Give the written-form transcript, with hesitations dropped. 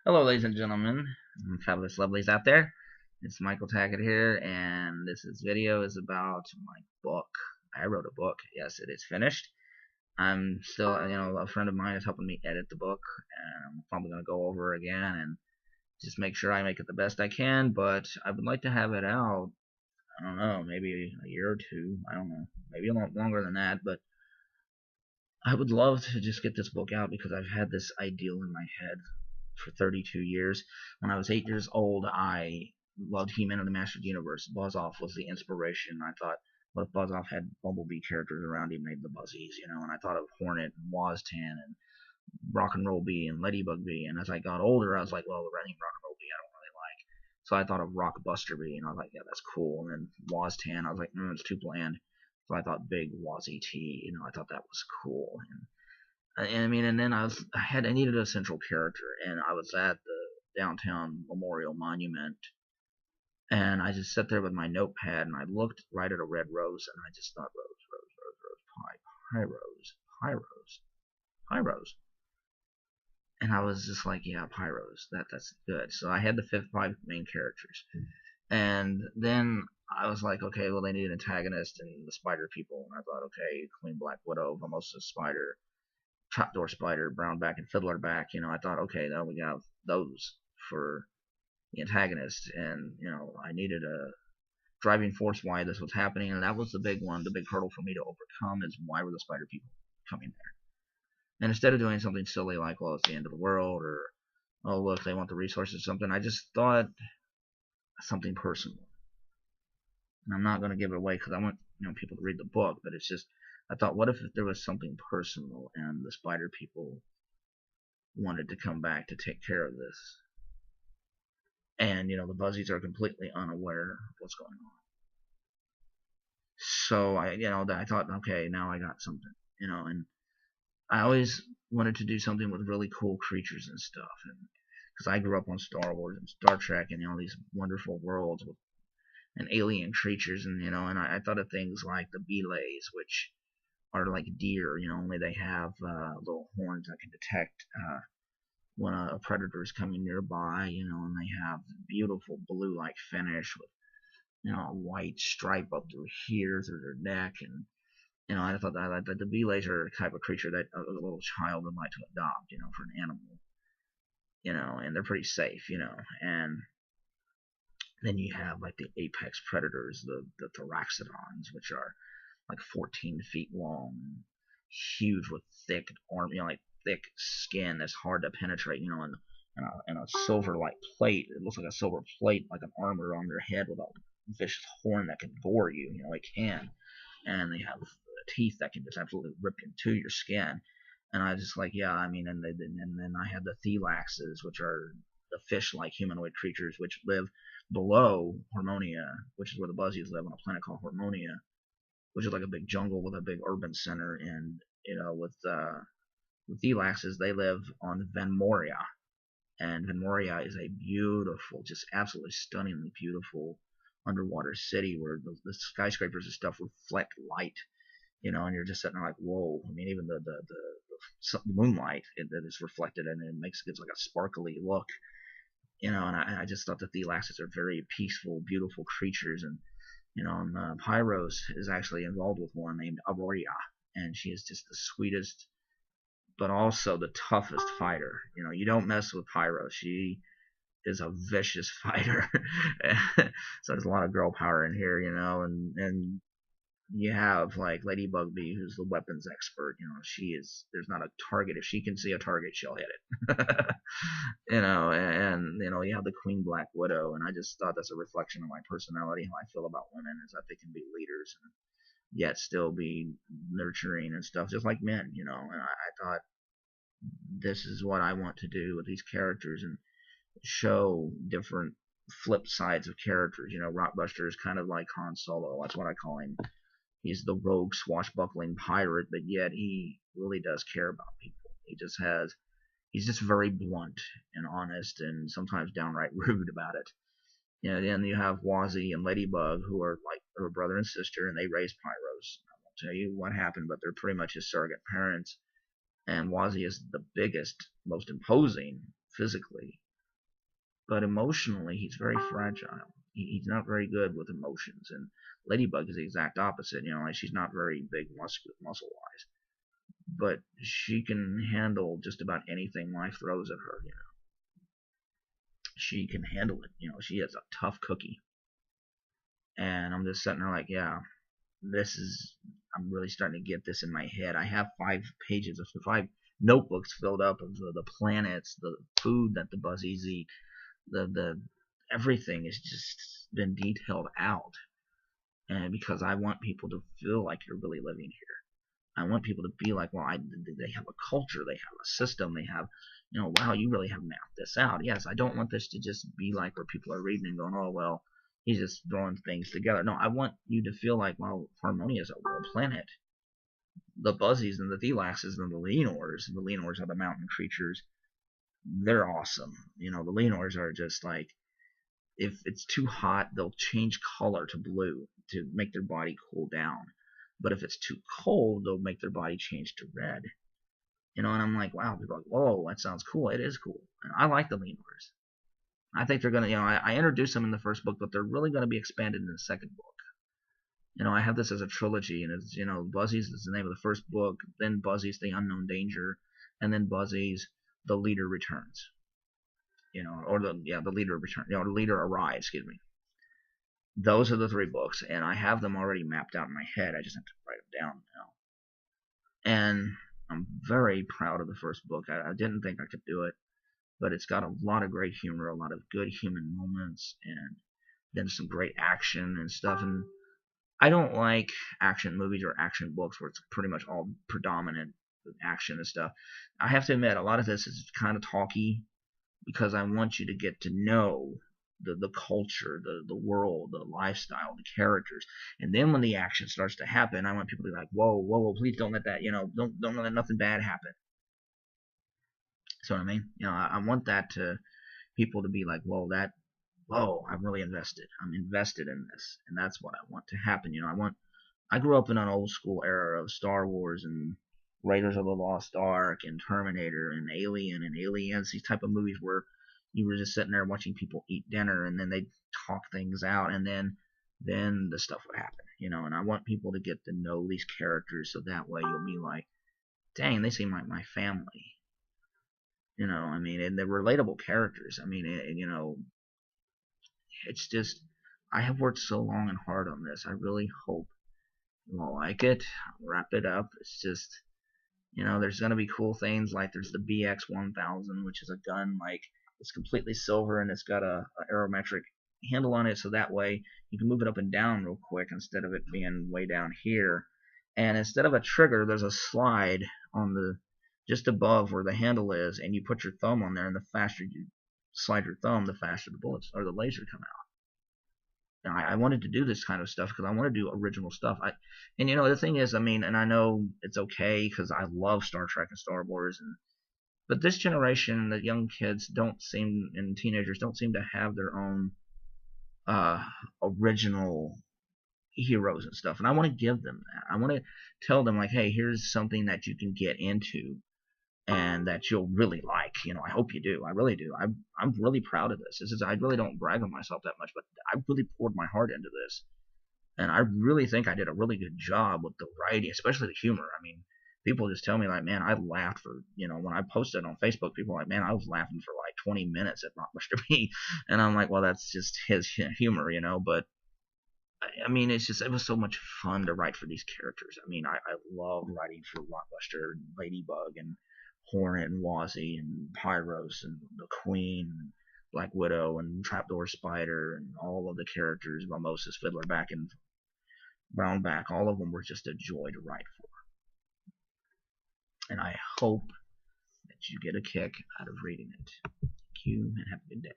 Hello, ladies and gentlemen, fabulous lovelies out there. It's Michael Tackett here, and video is about my book. I wrote a book. Yes, it is finished. I'm still, a friend of mine is helping me edit the book, and I'm probably going to go over it again and just make sure I make it the best I can. But I would like to have it out. I don't know, maybe a year or two. I don't know, maybe a lot longer than that. But I would love to just get this book out because I've had this ideal in my head for 32 years. When I was 8 years old, I loved He-Man and the Master of the Universe. Buzz-Off was the inspiration. I thought, what if Buzz-Off had Bumblebee characters around him, made the Buzzies, and I thought of Hornet and Waztan and Rock and Roll Bee and Ladybug Bee. And as I got older, I was like, well, the running Rock and Roll Bee I don't really like. So I thought of Rockbuster Bee, and I was like, yeah, that's cool. And then Waztan, I was like, it's too bland. So I thought Big Wazzy T, I thought that was cool. And I mean, and then I needed a central character, and I was at the downtown Memorial Monument, and I just sat there with my notepad, and I looked right at a red rose, and I just thought, rose, rose, rose, rose, pie rose, pie rose, pie rose, and I was just like, yeah, pie rose, that's good. So I had the five main characters, and then I was like, okay, well, they need an antagonist, and the spider people, and I thought, okay, Queen Black Widow, Mimosa Spider, Trapdoor Spider, Brownback, and Fiddlerback. I thought, okay, now we got those for the antagonist, and I needed a driving force why this was happening, and that was the big one, the big hurdle for me to overcome is why were the spider people coming there? And instead of doing something silly like, well, it's the end of the world, or oh look, they want the resources or something, I just thought something personal. And I'm not going to give it away because I want people to read the book, but it's just I thought, what if there was something personal and the spider people wanted to come back to take care of this? And, the Buzzies are completely unaware of what's going on. So I thought, okay, now I got something, and I always wanted to do something with really cool creatures and stuff, and because I grew up on Star Wars and Star Trek and these wonderful worlds with and alien creatures, and and I thought of things like the belays, which are like deer, only they have little horns that can detect when a predator is coming nearby, and they have beautiful blue-like finish with, a white stripe up through here, through their neck, and I thought that the belays are the type of creature that a little child would like to adopt, for an animal, and they're pretty safe, and then you have like the apex predators, the thoraxodons, which are like 14 feet long, huge with thick arm, like thick skin that's hard to penetrate, and a silver like plate. It looks like a silver plate, like an armor on their head with a vicious horn that can gore you. It can, and they have teeth that can just absolutely rip into your skin. And I just like, yeah, I mean, and then I had the thelaxes, which are the fish-like humanoid creatures which live below Harmonia, which is where the Buzzies live on a planet called Harmonia, which is like a big jungle with a big urban center. And with Thelaxes, they live on Venmoria, and Venmoria is a beautiful, just absolutely stunningly beautiful underwater city where the skyscrapers and stuff reflect light, and you're just sitting there like, whoa. I mean, even the moonlight that is reflected and it gives like a sparkly look, and I just thought that the Thelaxes are very peaceful, beautiful creatures, and and Pyros is actually involved with one named Auroria, and she is just the sweetest, but also the toughest fighter. You don't mess with Pyros. She is a vicious fighter. So there's a lot of girl power in here, and you have like Ladybug Bee, who's the weapons expert. There's not a target. If she can see a target, she'll hit it. And you have the Queen Black Widow, and I just thought that's a reflection of my personality, how I feel about women, is that they can be leaders and yet still be nurturing and stuff, just like men, And I thought this is what I want to do with these characters and show different flip sides of characters. Rockbuster is kind of like Han Solo. That's what I call him. He's the rogue, swashbuckling pirate, but yet he really does care about people. He's just very blunt and honest, and sometimes downright rude about it. Then you have Wazzy and Ladybug, who are like her brother and sister, and they raise Pyros. I won't tell you what happened, but they're pretty much his surrogate parents. And Wazzy is the biggest, most imposing physically, but emotionally he's very fragile. He's not very good with emotions, and Ladybug is the exact opposite. Like she's not very big muscle wise, but she can handle just about anything life throws at her. She can handle it. She is a tough cookie, and I'm just sitting there like, yeah, this is. I'm really starting to get this in my head. I have 5 pages of 5 notebooks filled up of the planets, the food that the Buzzies eat, the everything has just been detailed out, and because I want people to feel like you're really living here. I want people to be like, well, they have a culture, they have a system, they have, wow, you really have mapped this out. Yes, I don't want this to just be like where people are reading and going, oh, well, he's just throwing things together. No, I want you to feel like, well, Harmonia is a real planet. The Buzzies and the Thelaxes and the Lenors are the mountain creatures. They're awesome. The Lenors are just like, if it's too hot, they'll change color to blue to make their body cool down. But if it's too cold, they'll make their body change to red. And I'm like, wow, people are like, whoa, that sounds cool. It is cool. And I like the Lemurs. I think they're going to, I introduced them in the first book, but they're really going to be expanded in the second book. I have this as a trilogy, and it's, Buzzies is the name of the first book, then Buzzies, the Unknown Danger, and then Buzzies, the Leader Returns. Or the leader return, the leader arrives, excuse me. Those are the 3 books, and I have them already mapped out in my head. I just have to write them down now. And I'm very proud of the first book. I didn't think I could do it, but it's got a lot of great humor, a lot of good human moments, and then some great action and stuff. And I don't like action movies or action books where it's pretty much all predominant action and stuff. I have to admit, a lot of this is kind of talky, because I want you to get to know the culture, the world, the lifestyle, the characters. And then when the action starts to happen, I want people to be like, whoa, whoa, whoa, please don't let that, don't let nothing bad happen. So what I mean? I want that to people to be like, whoa, I'm really invested. I'm invested in this. And that's what I want to happen. I grew up in an old school era of Star Wars and Raiders of the Lost Ark and Terminator and Alien and Aliens, these type of movies where you were just sitting there watching people eat dinner, and then they'd talk things out, and then the stuff would happen, and I want people to get to know these characters, so that way you'll be like, dang, they seem like my family, and they're relatable characters. It's just, I have worked so long and hard on this. I really hope you'll like it. I'll wrap it up. It's just, there's going to be cool things, like there's the BX-1000, which is a gun, like, it's completely silver, and it's got a aerometric handle on it, so that way you can move it up and down real quick instead of it being way down here. And instead of a trigger, there's a slide on the just above where the handle is, and you put your thumb on there, and the faster you slide your thumb, the faster the bullets or the laser come out. Now, I wanted to do this kind of stuff because I want to do original stuff. And the thing is, and I know it's okay because I love Star Trek and Star Wars, but this generation, the young kids and teenagers don't seem to have their own original heroes and stuff. And I want to give them that. I want to tell them, like, hey, here's something that you can get into and that you'll really like. I hope you do. I really do. I'm really proud of this. I really don't brag on myself that much, but I really poured my heart into this, and I really think I did a really good job with the writing, especially the humor. People just tell me, like, man, I laughed for, when I posted on Facebook, people are like, man, I was laughing for like 20 minutes at Blockbuster B, and I'm like, well, that's just his humor, but it was so much fun to write for these characters. I love writing for Blockbuster, Ladybug, and Hornet, and Wazzy, and Pyros, and the Queen, and Black Widow, and Trapdoor Spider, and all of the characters, Mimosas, Fiddlerback, and Brownback. All of them were just a joy to write for. And I hope that you get a kick out of reading it. Thank you, and have a good day.